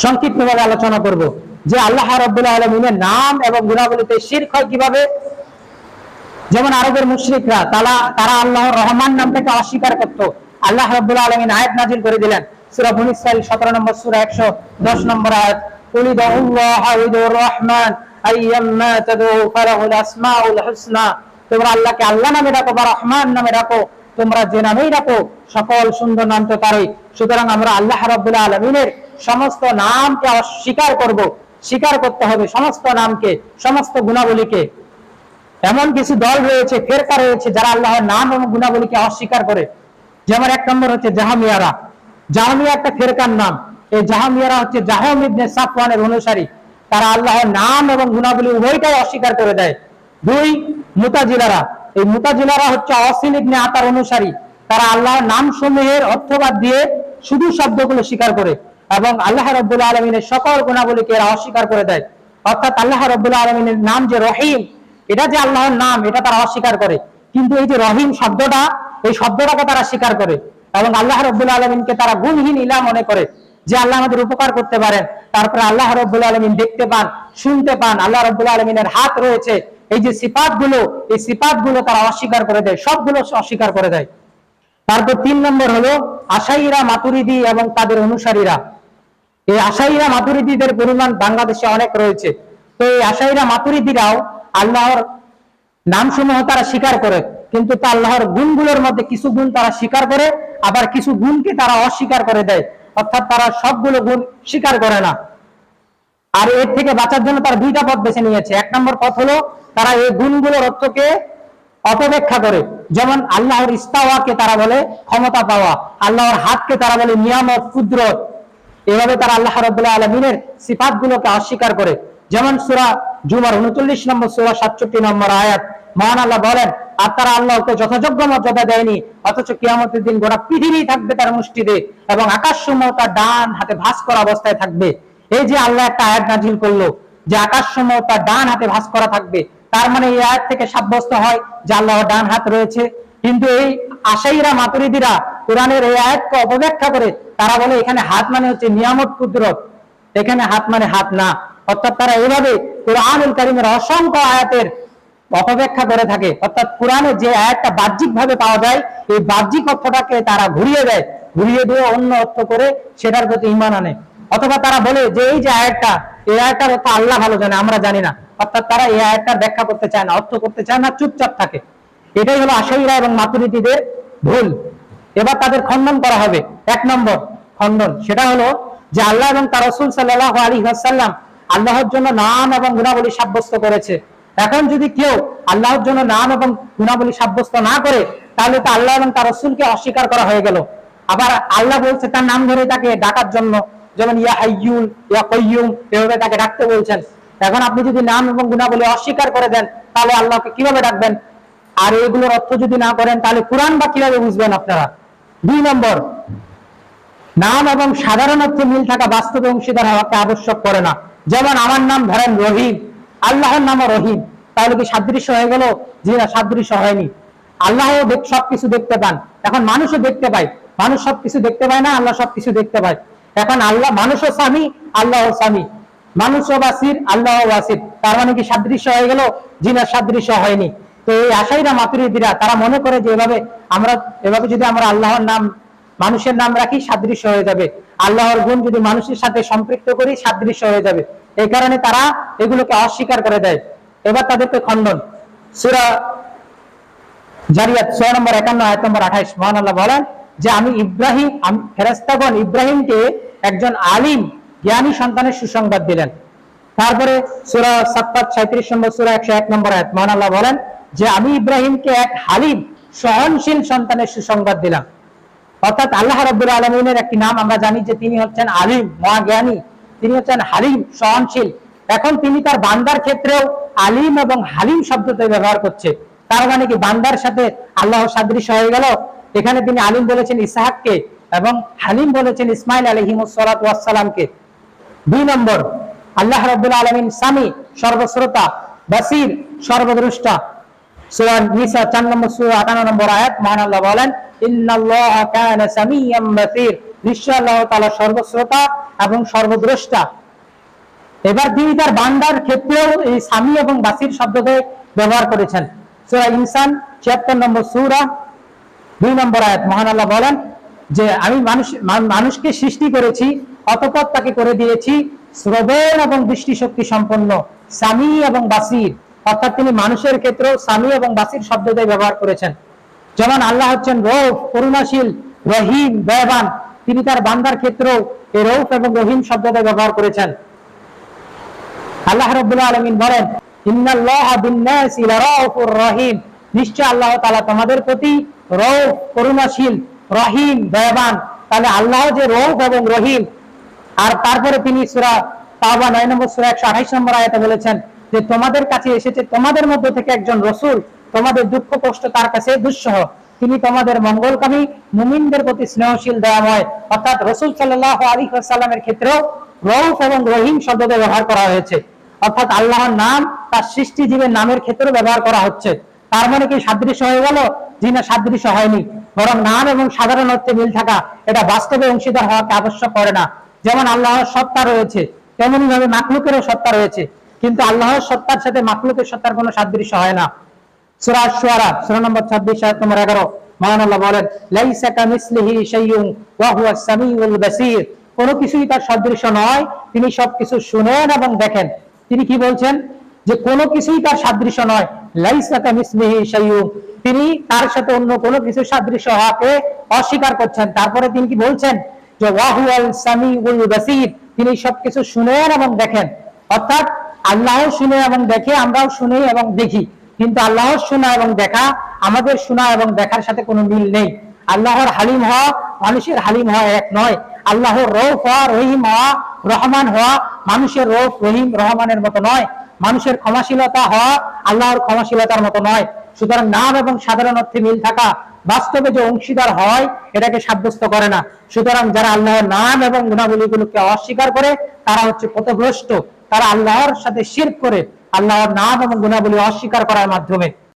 সংক্ষিপ্তভাবে আলোচনা করব যে আল্লাহ রাব্বুল আলামিনের নাম এবং গুণাবলীতে শিরক হয় কিভাবে। যেমন আরবের মুশরিকরা তারা আল্লাহর রহমান নামটাকে অস্বীকার করত। আল্লাহ রাব্বুল আলামিন আয়াত নাযিল করে দিলেন সূরা বনী ইসরাঈল 17 নম্বর সূরা 110 নম্বর আয়াত, কুল ইদুল্লাহা ওয়াদুর রহমান আইয়াম্মা তাদউ ফালাহুল আসমাউল হুসনা। তোমরা আল্লাহকে আল্লাহ নামে ডাকো বা রহমান নামে ডাকো, তোমরা যে নামেই ডাকো সকল সুন্দর নাম তো তারই। সুতরাং আমরা আল্লাহ রাব্বুল আলামিনের সমস্ত নামকে অস্বীকার করব, স্বীকার করতে হবে সমস্ত নামকে, সমস্ত গুণাবলীকে। এমন কিছু দল রয়েছে, ফেরকা রয়েছে যারা আল্লাহর নাম এবং গুণাবলীকে অস্বীকার করে। যেমন এক নম্বর হচ্ছে জাহামিয়ারা। জাহামিয়া একটা ফেরকার নাম। এই জাহামিয়ারা হচ্ছে জাহম ইবনে সাফওয়ানের অনুসারী। তারা আল্লাহর নাম এবং গুণাবলী উভয়টাই অস্বীকার করে দেয়। দুই, মুতাজিলারা। এই মুতাজিলারা হচ্ছে ওয়াসিল ইবনে আতার অনুসারী। তারা আল্লাহর নাম সমূহের অর্থবাদ দিয়ে শুধু শব্দগুলো স্বীকার করে এবং আল্লাহ রাব্বুল আলামিনের সকল গুণাবলীকে এরা অস্বীকার করে দেয়। অর্থাৎ আল্লাহ রাব্বুল আলামিনের নাম যে রহিম, এটা যে আল্লাহর নাম, এটা তারা অস্বীকার করে। কিন্তু এই যে রহিম শব্দটা, এই শব্দটাকে তারা স্বীকার করে এবং আল্লাহ রাব্বুল আলামিনকে তারা গুণহীন ইলাহ মনে করে যে আল্লাহ আমাদের উপকার করতে পারেন। তারপরে আল্লাহ রাব্বুল আলামিন দেখতে পান, শুনতে পান, আল্লাহ রাব্বুল আলামিনের হাত রয়েছে, এই যে সিফাতগুলো, এই সিফাতগুলো তারা অস্বীকার করে দেয়, সবগুলো অস্বীকার করে দেয়। তারপর তিন নম্বর হলো আশাইরা মাতুরিদি এবং তাদের অনুসারীরা। এই আশাইরা মাতুরিদিদের পরিমাণ বাংলাদেশে অনেক রয়েছে। তো এই আশাইরা মাতুরিদিরাও আল্লাহর নামসমূহ তারা স্বীকার করে, কিন্তু তা আল্লাহর গুণগুলোর মধ্যে কিছু গুণ তারা স্বীকার করে, আবার কিছু গুণকে তারা অস্বীকার করে দেয়। অর্থাৎ তারা সবগুলো গুণ স্বীকার করে না। আর এর থেকে বাঁচার জন্য তারা দুইটা পথ বেছে নিয়েছে। এক নম্বর পথ হলো তারা এই গুণগুলোর অর্থকে অপব্যাখ্যা করে। যেমন আল্লাহর ইস্তাওয়াকে তারা বলে ক্ষমতা পাওয়া, আল্লাহর হাতকে তারা বলে নিয়ামত, কুদরত। এভাবে তারা আল্লাহ রাব্বুল আলামিনের সিফাতগুলোকে অস্বীকার করে। যেমন সূরা জুমার 39 নম্বর সূরা 67 নম্বর আয়াত, মহান আল্লাহ বলেন, আর তারা আল্লাহকে যথাযোগ্য মর্যাদা দেয়নি, অথচ কিয়ামতের দিন গোটা পৃথিবী থাকবে তার মুষ্টিতে এবং আকাশসমূহ তার ডান হাতে ভাঁজ করা অবস্থায় থাকবে। এই যে আল্লাহ একটা আয়াত নাযিল করলো যে আকাশসমূহ তার ডান হাতে ভাঁজ করা থাকবে, তার মানে এই আয়াত থেকে সাব্যস্ত হয় যে আল্লাহর ডান হাত রয়েছে। কিন্তু এই আশাইরা মাতুরিদিরা কোরআনের এই আয়াতকে অপব্যাখ্যা করে তারা বলে এখানে হাত মানে হচ্ছে নিয়ামত, কুদরত, এখানে হাত মানে হাত না। অর্থাৎ তারা এইভাবে কোরআনুল কারীমের অসংখ্য আয়াতের অপব্যাখ্যা করে থাকে। অর্থাৎ কোরআনে যে আয়াতটা বাহ্যিক ভাবে পাওয়া যায়, এই বাহ্যিক অর্থটাকে তারা ঘুরিয়ে দেয়, ঘুরিয়ে দিয়ে অন্য অর্থ করে সেটার প্রতি ঈমান আনে। অথবা তারা বলে যে এই যে আয়াতটা, এই আয়াতটার অর্থ আল্লাহ ভালো জানে, আমরা জানি না। অর্থাৎ তারা এই আয়াতটা ব্যাখ্যা করতে চায় না, অর্থ করতে চায় না, চুপচাপ থাকে। এটাই হলো আশাইরা এবং মাতুরিদিদের ভুল। এবার তাদের খণ্ডন করা হবে। এক নম্বর খণ্ডন সেটা হলো যে আল্লাহ এবং তার রাসূল সাল্লাল্লাহু আলাইহি ওয়াসাল্লাম আল্লাহর জন্য নাম এবং গুণাবলী সাব্যস্ত করেছে। এখন যদি কেউ আল্লাহর জন্য নাম এবং গুণাবলী সাব্যস্ত না করে, তাহলে তো আল্লাহ এবং তার রাসূলকে অস্বীকার করা হয়ে গেল। আবার আল্লাহ বলছে তার নাম ধরে তাকে ডাকার জন্য, যেমন ইয়া হাইয়ুন, ইয়া কাইয়ুম, এভাবে তাকে ডাকতে বলছেন। এখন আপনি যদি নাম এবং গুণাবলী অস্বীকার করে দেন, তাহলে আল্লাহকে কিভাবে ডাকবেন? আর এগুলোর অর্থ যদি না করেন, তাহলে কোরআন বা কিভাবে বুঝবেন আপনারা? দুই নম্বর, নাম এবং সাধারণ অর্থে মিল থাকা বাস্তবে অংশীদার হওয়াকে আবশ্যক করে না। যেমন আমার নাম ধরেন রহিম, আল্লাহর নামও রহিম, তাহলে কি সাদৃশ্য হয়ে গেল? জি না, সাদৃশ্য হয়নি। আল্লাহ সবকিছু দেখতে পান, এখন মানুষও দেখতে পায়। মানুষ সবকিছু দেখতে পায় না, আল্লাহ সবকিছু দেখতে পায়। এখন আল্লাহ, মানুষও স্বামী, আল্লাহও স্বামী, মানুষও বাসির, আল্লাহও বাসির, তার মানে কি সাদৃশ্য হয়ে গেল? জি না, সাদৃশ্য হয়নি। তো এই আশাইরা মাতুরিদিরা তারা মনে করে যে এভাবে যদি আমরা আল্লাহর নাম মানুষের নাম রাখি, সাদৃশ্য হয়ে যাবে। আল্লাহর গুণ যদি মানুষের সাথে সম্পৃক্ত করি, সাদৃশ্য হয়ে যাবে। এই কারণে তারা এগুলোকে অস্বীকার করে দেয়। এবার তাদেরকে খণ্ডন। সূরা জারিয়াত 6 নম্বর 51 আয়াত নম্বর 28, মহান আল্লাহ বলেন যে আমি ফেরেশতাগণ ইব্রাহিমকে একজন আলিম, জ্ঞানী সন্তানের সুসংবাদ দিলেন। তারপরে সূরা সাফফাত 37 নম্বর সূরা 101 নম্বর আয়াত, মহান আল্লাহ বলেন যে আমি ইব্রাহিমকে এক হালিম, সহনশীল সন্তানের সুসংবাদ দিলাম। অর্থাৎ আল্লাহ রাব্বুল আলামিনের একটি নাম আমরা জানি যে তিনি হচ্ছেন আলিম, মহাজ্ঞানী, তিনি হচ্ছেন হালিম, সহনশীল। এখন তিনি তার বান্দার ক্ষেত্রেও আলিম এবং হালিম শব্দটি ব্যবহার করছে। তার মানে কি বান্দার সাথে আল্লাহ সাদৃশ্য হয়ে গেল? এখানে তিনি আলিম বলেছেন ইসহাককে এবং হালিম বলেছেন ইসমাইল আলাইহিস সালাতু ওয়াস সালামকে। দুই নম্বর, আল্লাহ রাব্বুল আলামিন সামি, সর্বশ্রোতা, বাসির, সর্বদ্রষ্টা। সূরা নিসা 4 নম্বর সূরা 58 নম্বর আয়াত, মহান আল্লাহ বলেন ইন্নাল্লাহা কানা সামিয়্যাম বাসীর, নিশ্চয় আল্লাহ তাআলা সর্বশ্রোতা এবং সর্বদ্রষ্টা। এবার তিনি তার বান্দার ক্ষেত্রেও এই সামি এবং বাসির শব্দকে ব্যবহার করেছেন। সূরা ইনসান ৭৬ নম্বর সূরা ২ নম্বর আয়াত মহান আল্লাহ বলেন যে আমি মানুষকে সৃষ্টি করেছি, অতঃপর তাকে করে দিয়েছি শ্রবণ এবং দৃষ্টিশক্তি সম্পন্ন, সামি এবং বাসির। অর্থাৎ তিনি মানুষের ক্ষেত্রেও সামি এবং বাসির শব্দকে ব্যবহার করেছেন। যেমন আল্লাহ হচ্ছেন রউফ, করুণাশীল, রহিম, দয়াবান, তিনি তার বান্দার ক্ষেত্রেও এই রউফ এবং রহিম শব্দকে ব্যবহার করেছেন। আল্লাহ রাব্বুল আলামিন বলেন ইন্নাল্লাহা বিন-নাসি লারাউফুর রহিম, নিশ্চয় আল্লাহ তাআলা তোমাদের প্রতি রউফ, করুণাশীল, রহিম, দয়াবান। তাহলে আল্লাহ যে রউফ এবং রহিম, আর তারপরে তিনি সূরা তাওবা ৯ নম্বর সূরা ১২৮ নম্বর আয়াতে বলেছেন যে তোমাদের কাছে এসেছে তোমাদের মধ্যে থেকে একজন রাসূল, তোমাদের দুঃখ কষ্ট তার কাছে দুঃসহ, তিনি তোমাদের মঙ্গলকামী, মুমিনদের প্রতি স্নেহশীল, দয়াময়। অর্থাৎ রাসূল সাল্লাল্লাহু আলাইহি ওয়াসাল্লামের ক্ষেত্রেও রউফ এবং রহিম শব্দটি ব্যবহার করা হয়েছে। অর্থাৎ আল্লাহর নাম তার সৃষ্টিজীবের নামের ক্ষেত্রে ব্যবহার করা হচ্ছে। তার মানে কি সাদৃশ্য হয়ে গেল? জি না, সাদৃশ্য হয়নি, বরং নাম এবং সাধারণ অর্থে মিল থাকা এটা বাস্তবে অংশীদার হওয়াকে আবশ্যক করে না। যেমন আল্লাহর সত্তা রয়েছে, তেমনি ভাবে মাখলুকেরও সত্তা রয়েছে, কিন্তু আল্লাহর সত্তার সাথে মাখলুকের সত্তার কোনো সাদৃশ্য হয় না। সূরা আশ-শুআরা সূরা নম্বর ২৬ আয়াত নম্বর ১১ মহান আল্লাহ বলেন লাইসা কামিসলিহি শাইউন ওয়া হুয়াস সামিউল বাসীর, কোনো কিছুই তার সদৃশ্য নয়, তিনি সবকিছু শুনেন এবং দেখেন। তিনি কি বলছেন? যে কোনো কিছুই তার সাদৃশ্য নয়, লাইসা কামিসলিহি শাইউন, তিনি তার সাথে অন্য কোনো কিছু সাদৃশ্য হওয়াকে অস্বীকার করছেন। তারপরে তিনি কি বলছেন? যে ওয়া হুয়াল সামিউল বাসীর, তিনি সবকিছু শুনেন এবং দেখেন। অর্থাৎ আল্লাহ শুনে এবং দেখে, আমরাও শুনি এবং দেখি, কিন্তু আল্লাহর শোনা এবং দেখা আমাদের শোনা এবং দেখার সাথে কোনো মিল নেই। আল্লাহর হালিম হওয়া মানুষের হালিম হওয়া এক নয়। আল্লাহর রউফ হওয়া, রহিম হওয়া, রহমান হওয়া মানুষের রউফ, রহিম, রহমানের মতো নয়। মানুষের ক্ষমাশীলতা হওয়া আল্লাহর ক্ষমাশীলতার মতো নয়। সুতরাং নাম এবং সাধারণ অর্থে মিল থাকা বাস্তবে যে অংশীদার হয় এটাকে সাব্যস্ত করে না। সুতরাং যারা আল্লাহর নাম এবং গুণাবলীগুলোকে অস্বীকার করে তারা হচ্ছে পথভ্রষ্ট। তারা আল্লাহর সাথে শিরক করে আল্লাহর নাম এবং গুণাবলী অস্বীকার করার মাধ্যমে।